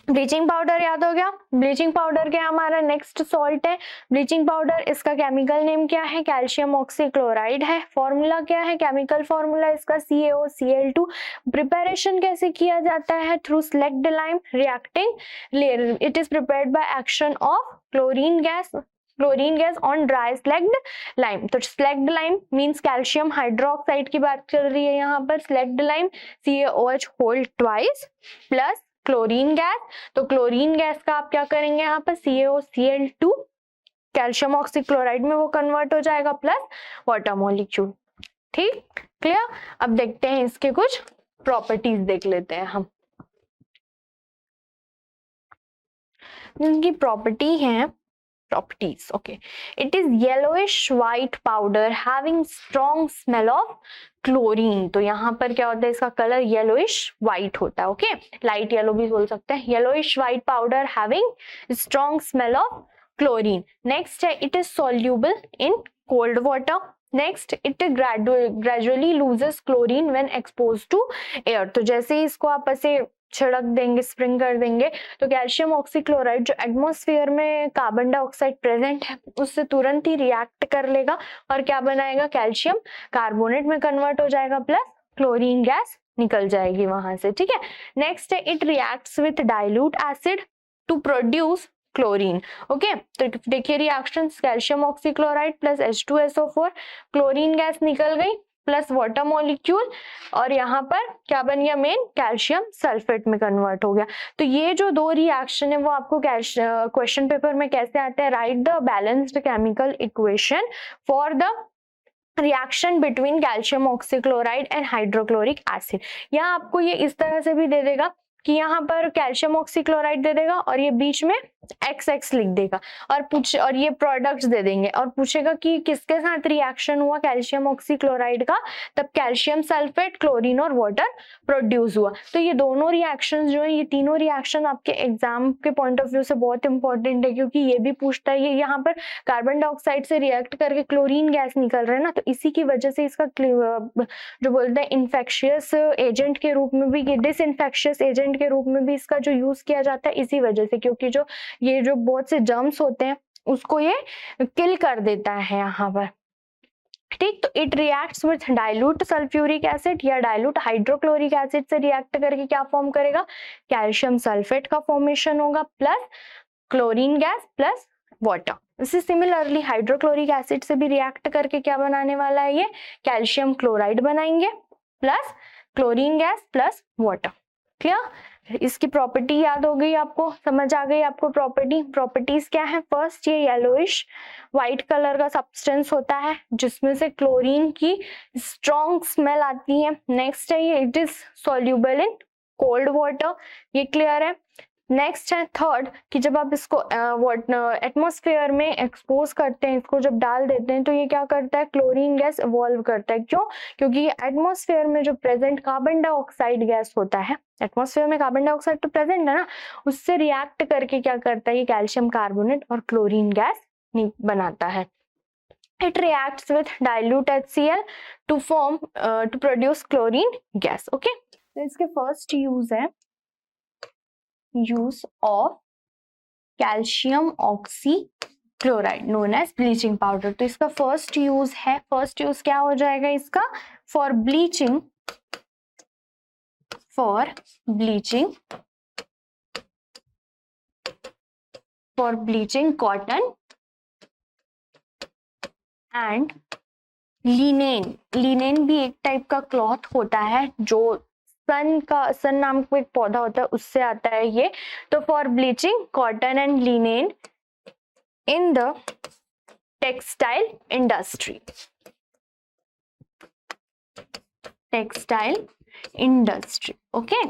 bleaching powder याद हो गया। ब्लीचिंग पाउडर क्या हमारा नेक्स्ट सॉल्ट है? ब्लीचिंग पाउडर, इसका केमिकल नेम क्या है? कैल्शियम ऑक्सीक्लोराइड है। फॉर्मूला क्या है? केमिकल फॉर्मूला इसका CaOCl2। प्रिपरेशन कैसे किया जाता है? Through slaked lime reacting, it is prepared by action of chlorine gas on dry slaked lime. तो slaked lime means calcium hydroxide की बात चल रही है यहाँ पर। Slaked lime CaOH whole twice plus chlorine gas. तो क्लोरीन गैस का आप क्या करेंगे यहाँ पर? CaOCl2 कैल्शियम ऑक्सीक्लोराइड में वो कन्वर्ट हो जाएगा, प्लस वाटर मॉलिक्यूल। ठीक, क्लियर? अब देखते हैं इसके कुछ प्रॉपर्टीज देख लेते हैं हम। इनकी properties, okay, it is yellowish white powder having strong smell of chlorine. तो यहाँ पर क्या होता है? इसका कलर येलोइश व्हाइट होता है। ओके, लाइट येलो भी बोल सकते हैं। Yellowish white powder having strong smell of chlorine. Next है, it is soluble in cold water. Next, it gradually loses chlorine when expose to air. तो जैसे ही इसको आप ऐसे छिड़क देंगे, स्प्रिंग कर देंगे, तो कैल्शियम ऑक्सीक्लोराइड जो एटमॉस्फेयर में कार्बन डाइऑक्साइड प्रेजेंट है उससे तुरंत ही रिएक्ट कर लेगा और क्या बनाएगा? कैल्शियम कार्बोनेट में कन्वर्ट हो जाएगा, प्लस क्लोरीन गैस निकल जाएगी वहां से। ठीक है, नेक्स्ट है, it reacts with dilute acid to produce chlorine. Okay, तो देखिए reaction, calcium oxychloride plus H2SO4, chlorine gas निकल गई प्लस वाटर मॉलिक्यूल, और यहाँ पर क्या बन गया? मेन कैल्शियम सल्फेट में कन्वर्ट हो गया। तो ये जो दो रिएक्शन है वो आपको क्वेश्चन पेपर में कैसे आते हैं? Right the balanced chemical equation for the reaction between calcium oxychloride and hydrochloric acid. यहाँ आपको ये इस तरह से भी दे देगा कि यहाँ पर कैल्शियम ऑक्सीक्लोराइड दे देगा और ये बीच में XX लिख देगा और ये प्रोडक्ट्स दे देंगे और पूछेगा कि किसके साथ रिएक्शन हुआ कैल्शियम ऑक्सीक्लोराइड का, तब कैल्शियम सल्फेट, क्लोरीन और वाटर प्रोड्यूस हुआ। तो ये दोनों रिएक्शंस जो है, ये तीनों रिएक्शन आपके एग्जाम के पॉइंट ऑफ व्यू से बहुत इंपॉर्टेंट है, क्योंकि ये भी पूछता है, ये यहाँ पर कार्बन डाइऑक्साइड से रिएक्ट करके क्लोरीन गैस निकल रहा है ना, तो इसी की वजह से इसका जो बोलते हैं इन्फेक्शियस एजेंट के रूप में भी, डिसइंफेक्शियस एजेंट के रूप में भी इसका जो यूज किया जाता है इसी वजह से, क्योंकि ये जो बहुत से जर्म्स होते हैं उसको ये किल कर देता है यहाँ पर। ठीक, तो it reacts with dilute sulphuric acid या डाइल्यूट हाइड्रोक्लोरिक एसिड से रिएक्ट करके क्या फॉर्म करेगा? कैल्शियम सल्फेट का फॉर्मेशन होगा plus chlorine gas plus water. इसी सिमिलरली हाइड्रोक्लोरिक एसिड से भी रिएक्ट करके क्या बनाने वाला है? ये कैल्शियम क्लोराइड बनाएंगे plus chlorine gas plus water. Clear? इसकी प्रॉपर्टी याद हो गई आपको, समझ आ गई आपको प्रॉपर्टीज क्या है? फर्स्ट, ये येलोइश व्हाइट कलर का सब्सटेंस होता है जिसमें से क्लोरीन की स्ट्रॉन्ग स्मेल आती है। नेक्स्ट है, ये it is soluble in cold water, ये क्लियर है। नेक्स्ट है थर्ड कि जब आप इसको एटमॉस्फेयर में एक्सपोज करते हैं, इसको जब डाल देते हैं तो ये क्या करता है, क्लोरीन गैस इवॉल्व करता है। क्यों? क्योंकि ये एटमॉस्फेयर में जो प्रेजेंट कार्बन डाइऑक्साइड गैस होता है, एटमॉस्फेयर में कार्बन डाइऑक्साइड तो प्रेजेंट है ना, उससे रिएक्ट करके क्या करता है, ये कैल्शियम कार्बोनेट और क्लोरीन गैस बनाता है। It reacts with dilute HCl to form to produce chlorine gas. Okay, तो इसके फर्स्ट यूज है use of calcium oxychloride known as bleaching powder. तो इसका फर्स्ट यूज है, फर्स्ट यूज क्या हो जाएगा इसका, for bleaching cotton and linen भी एक टाइप का क्लॉथ होता है जो सन नाम को एक पौधा होता है उससे आता है ये। तो for bleaching cotton and linen in the textile industry, okay.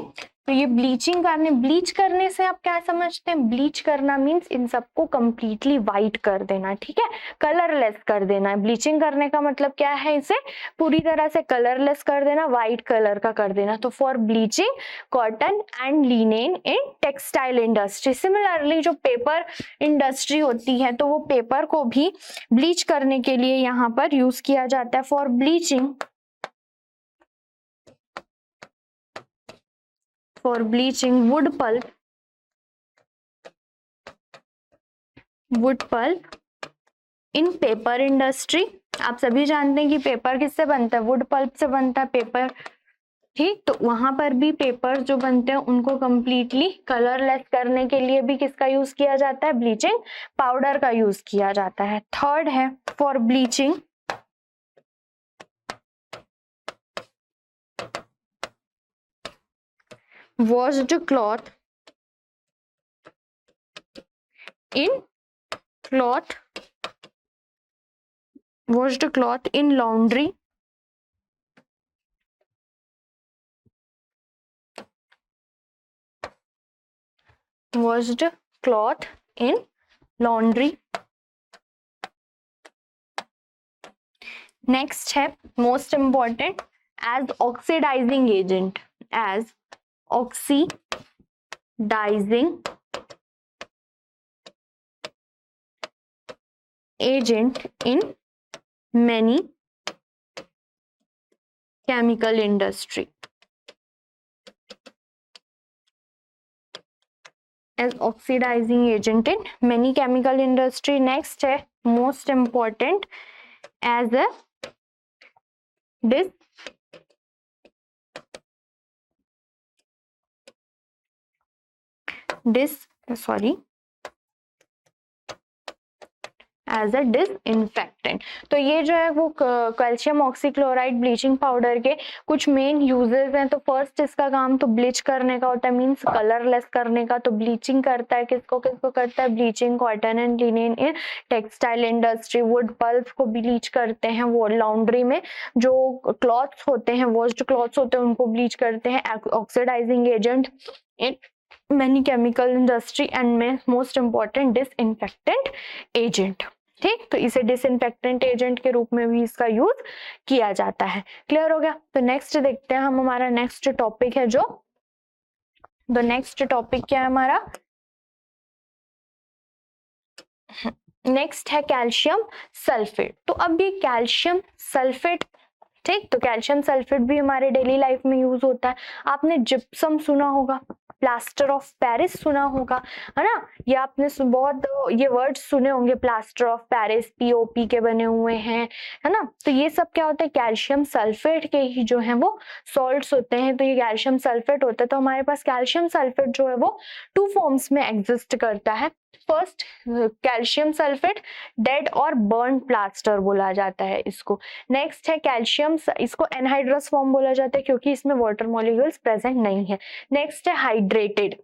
तो ये ब्लीच करने से आप क्या समझते हैं, ब्लीच करना मीन्स इन सबको कंप्लीटली वाइट कर देना, ठीक है, कलरलेस कर देना है। ब्लीचिंग करने का मतलब क्या है, इसे पूरी तरह से कलरलेस कर देना, वाइट कलर का कर देना। तो for bleaching cotton and linen in textile industry. Similarly जो पेपर इंडस्ट्री होती है तो वो पेपर को भी ब्लीच करने के लिए यहाँ पर यूज किया जाता है। For bleaching wood pulp in paper industry. आप सभी जानते हैं कि पेपर किससे बनता है, वुड पल्प से बनता है पेपर, ठीक। तो वहां पर भी पेपर जो बनते हैं उनको कंप्लीटली कलरलेस करने के लिए भी किसका यूज किया जाता है, ब्लीचिंग पाउडर का यूज किया जाता है। थर्ड है for bleaching washed cloth in laundry next है most important as oxidizing agent in many chemical industry, as oxidizing agent in many chemical industry। next है most important as a as a disinfectant. तो ये जो है वो calcium oxychloride bleaching powder के कुछ main uses हैं। तो फर्स्ट इसका काम तो ब्लीच करने का होता है, मींस कलरलेस करने का। तो ब्लीचिंग करता है किसको करता है, bleaching cotton and linen in textile industry. Wood pulp को ब्लीच करते हैं, वो लॉन्ड्री में जो क्लॉथ्स होते हैं, वॉश्ड क्लॉथ्स होते हैं, उनको ब्लीच करते हैं। Oxidising agent in many chemical industry and most important disinfectant agent, ठीक। तो इसे डिसइंफेक्टेंट एजेंट के रूप में भी इसका यूज किया जाता है। क्लियर हो गया। तो नेक्स्ट देखते हैं हम, हमारा नेक्स्ट टॉपिक है जो, तो नेक्स्ट टॉपिक क्या है हमारा, नेक्स्ट है कैल्शियम सल्फेट। तो अब ये कैल्शियम सल्फेट, ठीक, तो कैल्शियम सल्फेट भी हमारे डेली लाइफ में यूज होता है। आपने जिप्सम सुना होगा, प्लास्टर ऑफ पेरिस सुना होगा, है ना, ये आपने बहुत ये वर्ड्स सुने होंगे, प्लास्टर ऑफ पेरिस पीओपी के बने हुए हैं, है ना। तो ये सब क्या होता है, कैल्शियम सल्फेट के ही जो है वो सॉल्ट्स होते हैं। तो ये कैल्शियम सल्फेट होता है। तो हमारे पास कैल्शियम सल्फेट जो है वो टू फॉर्म्स में एग्जिस्ट करता है। फर्स्ट कैल्शियम सल्फेट डेड और बर्न प्लास्टर बोला जाता है इसको। नेक्स्ट है कैल्शियम, इसको एनहाइड्रस फॉर्म बोला जाता है क्योंकि इसमें वाटर मॉलिक्यूल्स प्रेजेंट नहीं है। नेक्स्ट है हाइड्रेटेड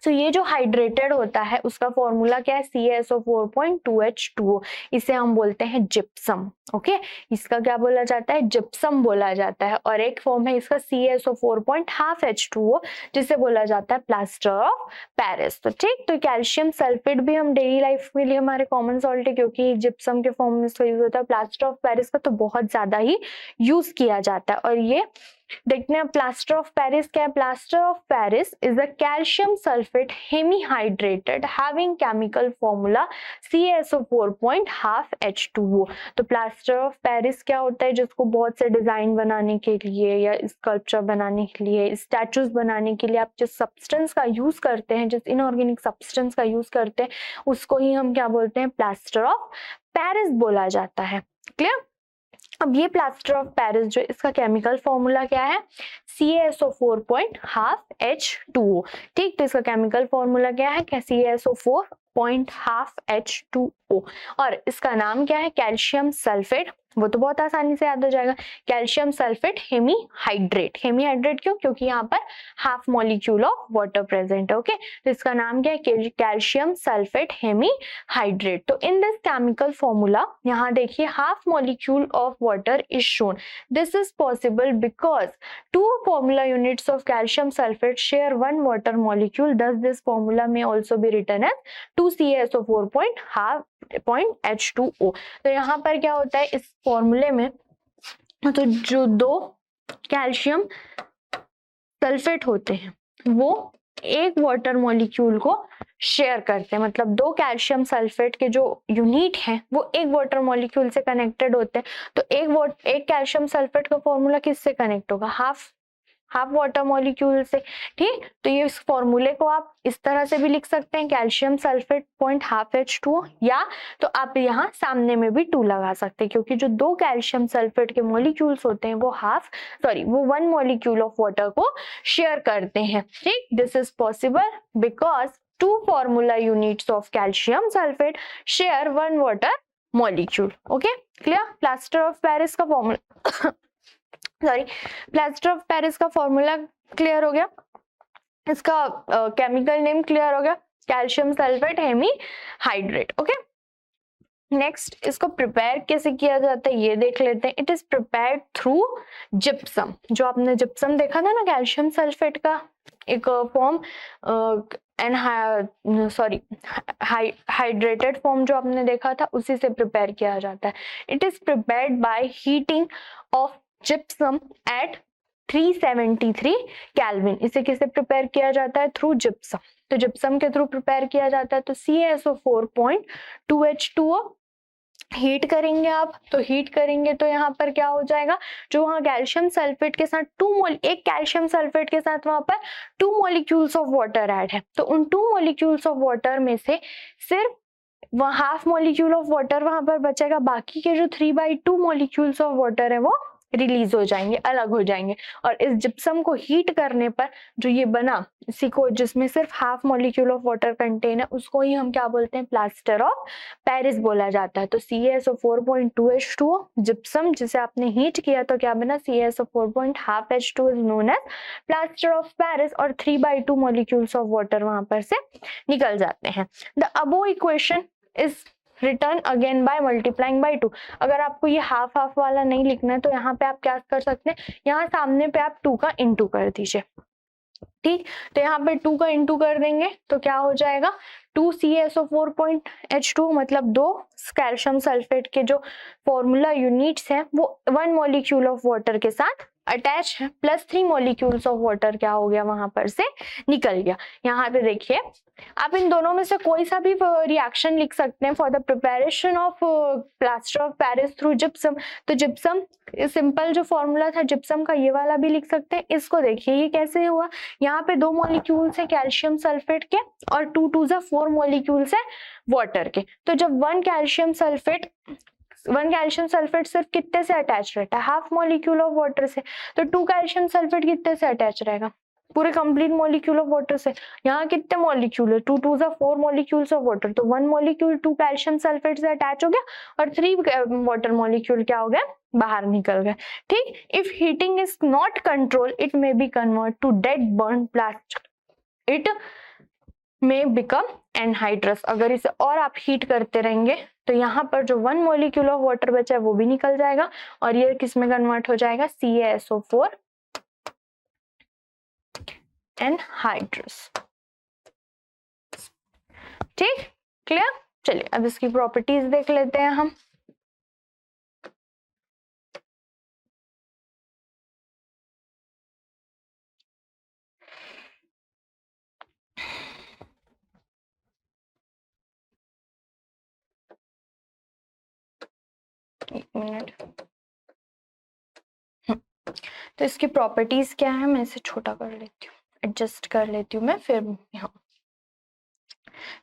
तो ये जो हाइड्रेटेड होता है उसका फॉर्मूला क्या है, CaSO4.2H2O, इसे हम बोलते हैं जिप्सम। ओके, इसका क्या बोला जाता है, जिप्सम बोला जाता है। और एक फॉर्म है इसका CaSO4.5H2O, जिसे बोला जाता है प्लास्टर ऑफ पेरिस। तो ठीक, तो कैल्शियम सल्फेट भी हम डेली लाइफ के लिए हमारे कॉमन सॉल्ट है, क्योंकि जिप्सम के फॉर्म में इसका यूज होता है। प्लास्टर ऑफ पेरिस का तो बहुत ज्यादा ही यूज किया जाता है। और ये देखते हैं प्लास्टर ऑफ पेरिस क्या है। Plaster of Paris is a calcium sulphate hemihydrated having chemical formula CaSO4.5H2O। तो प्लास्टर ऑफ पेरिस क्या होता है, जिसको बहुत से डिजाइन बनाने के लिए या स्कल्पचर बनाने के लिए, स्टैचूज बनाने के लिए आप जिस सब्सटेंस का यूज करते हैं, जिस इनऑर्गेनिक सब्सटेंस का यूज करते हैं, उसको ही हम क्या बोलते हैं, प्लास्टर ऑफ पेरिस बोला जाता है। क्लियर। अब ये प्लास्टर ऑफ पेरिस जो इसका केमिकल फॉर्मूला क्या है, CaSO4.5H2O। ठीक, तो इसका केमिकल फॉर्मूला क्या है, CaSO4.5H2O। और इसका नाम क्या है, कैल्शियम सल्फेट। वो तो बहुत आसानी से याद हो जाएगा, कैल्शियम सल्फेट हेमीहाइड्रेट। हेमीहाइड्रेट क्यों, क्योंकि यहाँ पर half molecule of water present है। ओके, तो इसका नाम क्या है, कैल्शियम सल्फेट हेमीहाइड्रेट। तो इन दिस केमिकल फॉर्मूला यहाँ देखिए half molecule of water is shown. This is possible because two formula units of calcium sulphate share one water molecule, thus this formula may also be written as 2CaSO4.5H2O। तो यहाँ पर क्या होता है इस फॉर्मूले में, तो जो दो कैल्शियम सल्फेट होते हैं वो एक वाटर मॉलिक्यूल को शेयर करते हैं। मतलब दो कैल्शियम सल्फेट के जो यूनिट हैं वो एक वाटर मॉलिक्यूल से कनेक्टेड होते हैं। तो एक कैल्शियम सल्फेट का फॉर्मूला किससे कनेक्ट होगा, हाफ वाटर मॉलिक्यूल से। ठीक, तो ये इस फॉर्मूले को आप इस तरह से भी लिख सकते हैं, कैल्शियम सल्फेट 0.5H2O, या तो आप यहाँ सामने में भी 2 लगा सकते हैं, क्योंकि जो दो कैल्शियम सल्फेट के मॉलिक्यूल्स होते हैं वो वो 1 मॉलिक्यूल ऑफ वाटर को शेयर करते हैं। ठीक, this is possible because 2 formula units of calcium sulphate share 1 water molecule. Okay, clear. Plaster of Paris का फॉर्मूला प्लास्टर ऑफ पेरिस का फॉर्मूला क्लियर हो गया, इसका केमिकल नेम क्लियर हो गया, calcium sulphate hemihydrate. Okay, next इसको prepare कैसे किया जाता है ये देख लेते हैं। It is prepared through gypsum. जो आपने जिप्सम देखा था ना, कैल्शियम सल्फेट का एक फॉर्म हाइड्रेटेड फॉर्म जो आपने देखा था, उसी से प्रिपेयर किया जाता है। It is prepared by heating of gypsum at 373 kelvin. इसे किसे प्रिपेयर किया जाता है, थ्रू जिप्सम। तो जिप्सम के थ्रू प्रिपेयर किया जाता है। तो CaSO4.2H2O हीट करेंगे आप, तो हीट करेंगे तो यहाँ पर क्या हो जाएगा, जो वहाँ कैल्शियम सल्फेट के साथ एक कैल्शियम सल्फेट के साथ वहां पर 2 मॉलिक्यूल्स ऑफ वाटर ऐड है। तो उन 2 मॉलिक्यूल्स ऑफ वाटर में से सिर्फ वह हाफ मॉलिक्यूल ऑफ वाटर वहां पर बचेगा, बाकी के जो 3/2 मॉलिक्यूल्स ऑफ वाटर है वो रिलीज हो जाएंगे, अलग हो जाएंगे। और इस जिप्सम को हीट करने पर जो ये बना, इसी को जिसमें सिर्फ half molecule of water contain है, उसको ही हम क्या बोलते हैं, प्लास्टर ऑफ पेरिस बोला जाता है। तो CaSO4.2H2O जिप्सम जिसे आपने हीट किया तो क्या बना, CaSO4.5H2O is known as plaster of Paris, और 3/2 मॉलिक्यूल्स ऑफ वाटर वहां पर से निकल जाते हैं। The above equation is return again by multiplying by 2। अगर आपको ये हाफ वाला नहीं लिखना है तो यहाँ पे आप क्या कर सकते हैं, यहाँ सामने पे आप 2 का इंटू कर दीजिए। ठीक, तो यहाँ पे 2 का इंटू कर देंगे तो क्या हो जाएगा, 2 CaSO4.H2, मतलब 2 कैल्शियम सल्फेट के जो फॉर्मूला यूनिट्स हैं वो 1 मॉलिक्यूल ऑफ वाटर के साथ अटैच है, प्लस 3 मॉलिक्यूल्स ऑफ वाटर क्या हो गया वहां पर से निकल गया। यहाँ पे देखिए आप इन दोनों में से कोई सा भी रिएक्शन लिख सकते हैं for the preparation of plaster of Paris through gypsum. तो जिप्सम सिंपल जो फॉर्मूला था जिप्सम का, ये वाला भी लिख सकते हैं। इसको देखिए ये कैसे हुआ, यहाँ पे 2 मॉलिक्यूल्स है कैल्शियम सल्फेट के और 2 2 4 मॉलिक्यूल्स है वाटर के। तो जब 1 कैल्शियम सल्फेट सिर्फ कितने से अटैच रहता है, हाफ मॉलिक्यूल ऑफ वाटर से। तो 2 कैल्शियम सल्फेट कितने से अटैच रहेगा, पूरे कंप्लीट मॉलिक्यूल ऑफ वाटर से। यहाँ कितने मॉलिक्यूल है, 2 2 4 मॉलिक्यूल्स ऑफ वाटर। तो 1 मॉलिक्यूल 2 कैल्शियम सल्फेट से अटैच हो गया और 3 वाटर मॉलिक्यूल क्या हो गया, बाहर निकल गए। ठीक, if heating is not control it may be convert to dead burn plaster. It may become anhydrous. अगर इसे और आप हीट करते रहेंगे तो यहाँ पर जो 1 मॉलिक्यूल ऑफ वाटर बचा है वो भी निकल जाएगा और ये किस में कन्वर्ट हो जाएगा, CaSO4 एनहाइड्रस। ठीक, क्लियर। चलिए अब इसकी प्रॉपर्टीज देख लेते हैं हम। एक मिनट, तो इसकी प्रॉपर्टीज क्या है, मैं इसे छोटा कर लेती हूँ, एडजस्ट कर लेती हूँ मैं फिर यहाँ।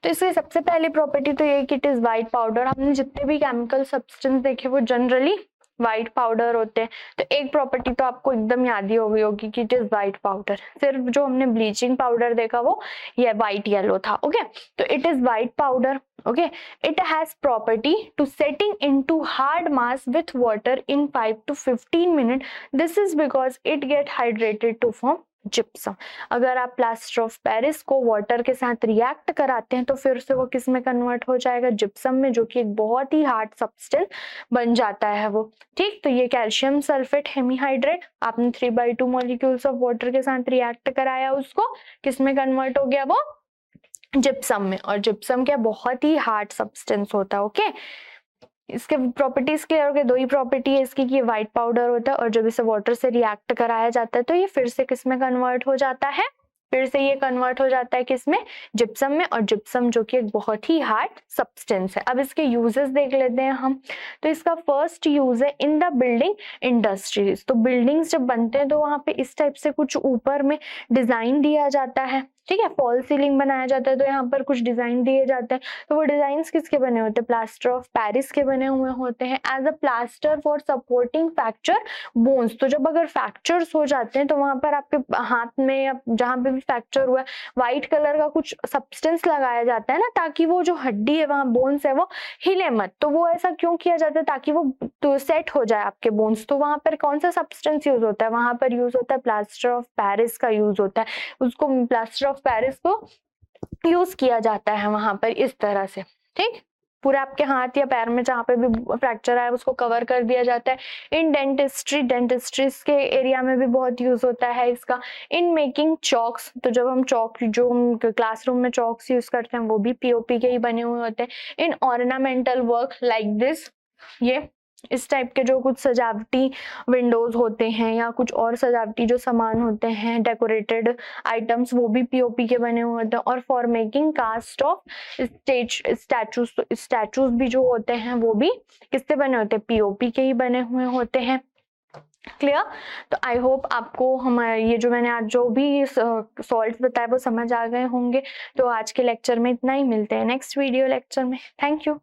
तो इसकी सबसे पहली प्रॉपर्टी तो ये कि इट इज व्हाइट पाउडर। हमने जितने भी केमिकल सब्सटेंस देखे वो जनरली व्हाइट पाउडर होते हैं, तो एक प्रॉपर्टी तो आपको एकदम याद ही होगी कि इट इज व्हाइट पाउडर। सिर्फ जो हमने ब्लीचिंग पाउडर देखा वो ये व्हाइट येलो था। ओके, तो it is white powder. Okay, it has property to setting into hard mass with water in 5 to 15 minutes. This is because it get hydrated to form gypsum. अगर आप plaster of Paris को water के साथ react कराते हैं तो फिर से वो किस में कन्वर्ट हो जाएगा, जिप्सम में, जो कि एक बहुत ही हार्ड सब्सटेंस बन जाता है वो। ठीक, तो ये कैल्शियम सल्फेट हेमीहाइड्रेट आपने 3/2 मॉलिक्यूल्स ऑफ वाटर के साथ रिएक्ट कराया, उसको किस में कन्वर्ट हो गया, वो जिप्सम में। और जिप्सम क्या बहुत ही हार्ड सब्सटेंस होता है। ओके, इसके प्रॉपर्टीज क्लियर हो गए। दो ही प्रॉपर्टी है इसकी कि ये व्हाइट पाउडर होता है और जब इसे वाटर से रिएक्ट कराया जाता है तो ये फिर से किस में कन्वर्ट हो जाता है, फिर से ये कन्वर्ट हो जाता है किसमें, जिप्सम में। और जिप्सम जो कि एक बहुत ही हार्ड सब्सटेंस है। अब इसके यूजेस देख लेते हैं हम। तो इसका फर्स्ट यूज है इन द बिल्डिंग इंडस्ट्रीज। तो बिल्डिंग्स जब बनते हैं तो वहां पे इस टाइप से कुछ ऊपर में डिजाइन दिया जाता है, ठीक है, फॉल सीलिंग बनाया जाता है तो यहाँ पर कुछ डिजाइन दिए जाते हैं। तो वो डिजाइन किसके बने होते हैं, प्लास्टर ऑफ पेरिस के बने हुए होते हैं as a plaster for supporting fracture bones. तो जब अगर फ्रैक्चर्स हो जाते हैं तो वहां पर आपके हाथ में या जहां पे भी फ्रैक्चर हुआ है व्हाइट कलर का कुछ सब्सटेंस लगाया जाता है ना, ताकि वो जो हड्डी है वहां बोन्स है वो हिले मत। तो वो ऐसा क्यों किया जाता है, ताकि वो तो सेट हो जाए आपके बोन्स। तो वहां पर कौन सा सब्सटेंस यूज होता है, वहां पर यूज होता है प्लास्टर ऑफ पेरिस का यूज होता है। उसको प्लास्टर ऑफ पेरिस को यूज किया जाता है वहां पर इस तरह से। ठीक, पूरा आपके हाथ या पैर में जहाँ पे भी फ्रैक्चर आया उसको कवर कर दिया जाता है। इन डेंटिस्ट्री के एरिया में भी बहुत यूज होता है इसका। इन मेकिंग चॉक्स, तो जब हम चॉक जो हम क्लासरूम में चॉक्स यूज करते हैं वो भी पीओपी के ही बने हुए होते हैं। इन ऑर्नामेंटल वर्क लाइक दिस, ये इस टाइप के जो कुछ सजावटी विंडोज होते हैं या कुछ और सजावटी जो सामान होते हैं, डेकोरेटेड आइटम्स, वो भी पीओपी के बने हुए होते हैं। और for making cast of statues भी जो होते हैं वो भी किससे बने होते हैं, पीओपी के ही बने हुए होते हैं। क्लियर। तो आई होप आपको हमारे ये जो मैंने आज जो भी सॉल्ट्स बताए वो समझ आ गए होंगे। तो आज के लेक्चर में इतना ही, मिलते हैं नेक्स्ट वीडियो लेक्चर में। Thank you.